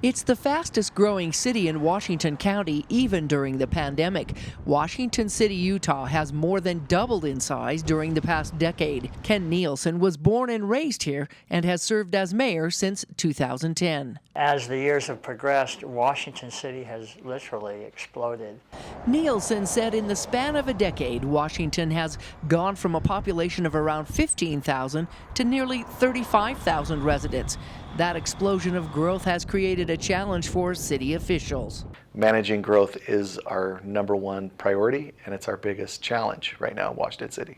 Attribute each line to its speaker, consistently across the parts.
Speaker 1: It's the fastest growing city in Washington County, even during the pandemic. Washington City, Utah has more than doubled in size during the past decade. Ken Nielsen was born and raised here and has served as mayor since 2010.
Speaker 2: As the years have progressed, Washington City has literally exploded.
Speaker 1: Nielsen said in the span of a decade, Washington has gone from a population of around 15,000 to nearly 35,000 residents. That explosion of growth has created a challenge for city officials.
Speaker 3: Managing growth is our number one priority, and it's our biggest challenge right now in Washington City.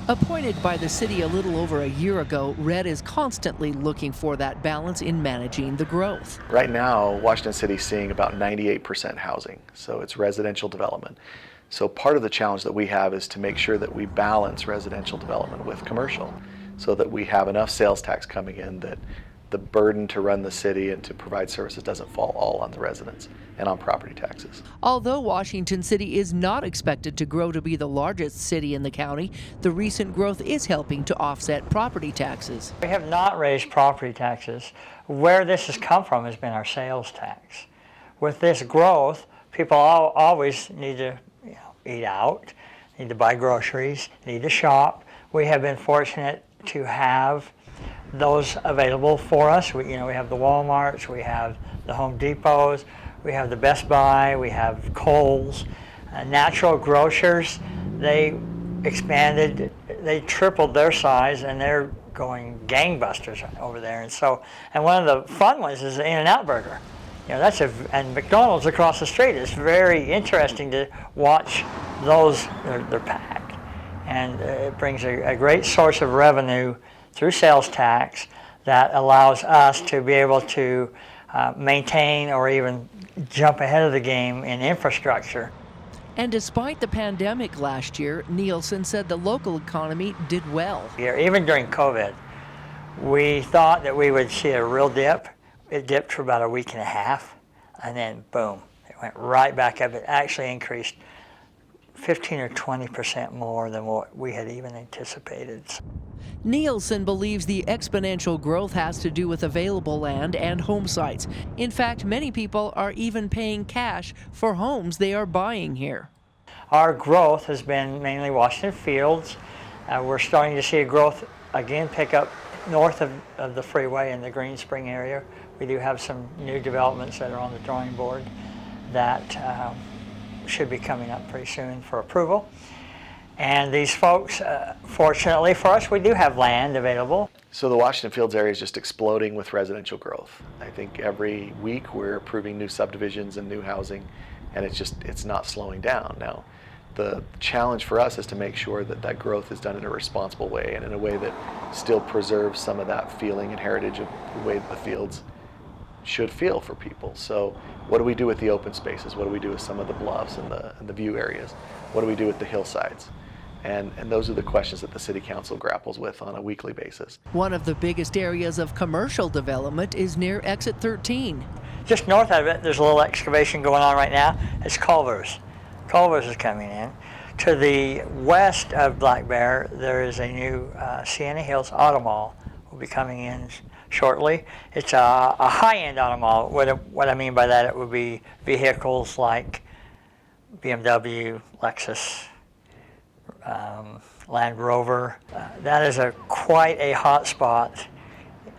Speaker 1: Appointed by the city a little over a year ago, Red is constantly looking for that balance in managing the growth.
Speaker 3: Right now, Washington City is seeing about 98% housing, so it's residential development. So part of the challenge that we have is to make sure that we balance residential development with commercial, so that we have enough sales tax coming in that the burden to run the city and to provide services doesn't fall all on the residents and on property taxes.
Speaker 1: Although Washington City is not expected to grow to be the largest city in the county, the recent growth is helping to offset property taxes.
Speaker 2: We have not raised property taxes. Where this has come from has been our sales tax. With this growth, people always need to eat out, need to buy groceries, need to shop. We have been fortunate to have those available for us. We have the Walmarts, we have the Home Depots, we have the Best Buy, we have Kohl's. Natural grocers, they expanded, they tripled their size, and they're going gangbusters over there. And one of the fun ones is the In-N-Out Burger. And McDonald's across the street. It's very interesting to watch those. They're packed, and it brings a great source of revenue through sales tax that allows us to be able to maintain or even jump ahead of the game in infrastructure.
Speaker 1: And despite the pandemic last year, Nielsen said the local economy did well.
Speaker 2: Even during COVID, we thought that we would see a real dip. It dipped for about a week and a half, and then boom, it went right back up. It actually increased 15 or 20% more than what we had even anticipated.
Speaker 1: Nielsen believes the exponential growth has to do with available land and home sites. In fact, many people are even paying cash for homes they are buying here.
Speaker 2: Our growth has been mainly Washington Fields. We're starting to see a growth again pick up north of the freeway in the Green Spring area. We do have some new developments that are on the drawing board that should be coming up pretty soon for approval. And these folks, fortunately for us, we do have land available.
Speaker 3: So the Washington Fields area is just exploding with residential growth. I think every week we're approving new subdivisions and new housing, and it's not slowing down. Now, the challenge for us is to make sure that that growth is done in a responsible way and in a way that still preserves some of that feeling and heritage of the way that the fields should feel for people. So what do we do with the open spaces? What do we do with some of the bluffs and the view areas? What do we do with the hillsides? And those are the questions that the City Council grapples with on a weekly basis.
Speaker 1: One of the biggest areas of commercial development is near Exit 13.
Speaker 2: Just north of it, there's a little excavation going on right now. It's Culver's. Culver's is coming in. To the west of Black Bear, there is a new Sienna Hills Auto Mall will be coming in shortly. It's a high-end auto mall. What I mean by that, it would be vehicles like BMW, Lexus, Land Rover. That is quite a hot spot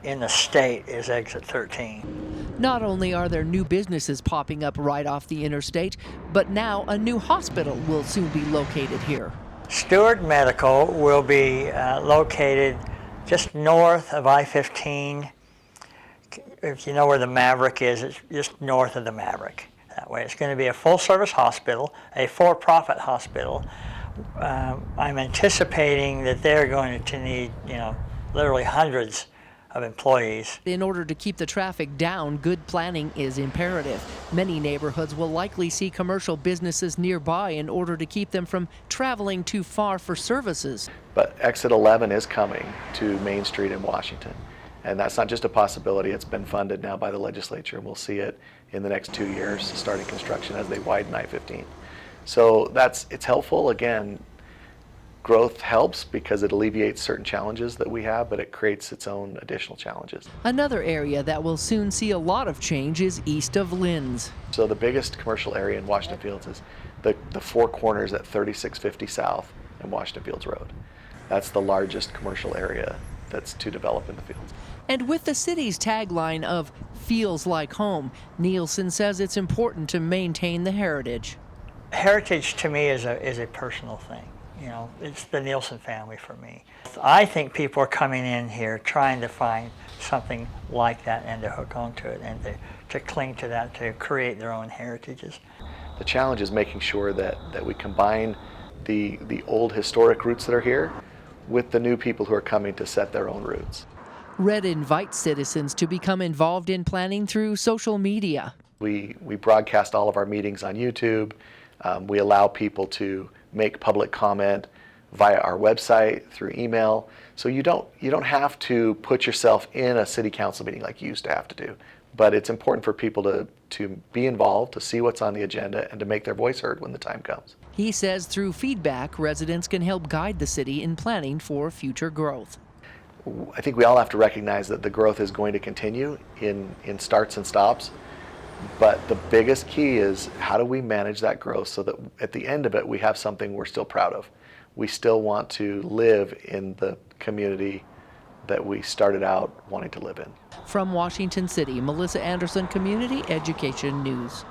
Speaker 2: in the state, is Exit 13.
Speaker 1: Not only are there new businesses popping up right off the interstate, but now a new hospital will soon be located here.
Speaker 2: Stewart Medical will be located just north of I-15. If you know where the Maverick is, it's just north of the Maverick. That way, it's going to be a full-service hospital, a for-profit hospital. I'm anticipating that they're going to need, literally hundreds of employees.
Speaker 1: In order to keep the traffic down, good planning is imperative. Many neighborhoods will likely see commercial businesses nearby in order to keep them from traveling too far for services.
Speaker 3: But Exit 11 is coming to Main Street in Washington. And that's not just a possibility, it's been funded now by the legislature, and we'll see it in the next 2 years starting construction as they widen I-15. So it's helpful. Again, growth helps because it alleviates certain challenges that we have, but it creates its own additional challenges.
Speaker 1: Another area that will soon see a lot of change is east of Linz.
Speaker 3: So the biggest commercial area in Washington Fields is the four corners at 3650 South and Washington Fields Road. That's the largest commercial area that's to develop in the Fields.
Speaker 1: And with the city's tagline of "feels like home," Nielsen says it's important to maintain the heritage.
Speaker 2: Heritage to me is a personal thing. You know, it's the Nielsen family for me. I think people are coming in here trying to find something like that and to hook onto it and to cling to that, to create their own heritages.
Speaker 3: The challenge is making sure that we combine the old historic roots that are here with the new people who are coming to set their own roots.
Speaker 1: Red invites citizens to become involved in planning through social media.
Speaker 3: We broadcast all of our meetings on YouTube. We allow people to make public comment via our website, through email. So you don't have to put yourself in a city council meeting like you used to have to do. But it's important for people to be involved, to see what's on the agenda, and to make their voice heard when the time comes.
Speaker 1: He says through feedback, residents can help guide the city in planning for future growth.
Speaker 3: I think we all have to recognize that the growth is going to continue in starts and stops. But the biggest key is, how do we manage that growth so that at the end of it we have something we're still proud of? We still want to live in the community that we started out wanting to live in.
Speaker 1: From Washington City, Melissa Anderson, Community Education News.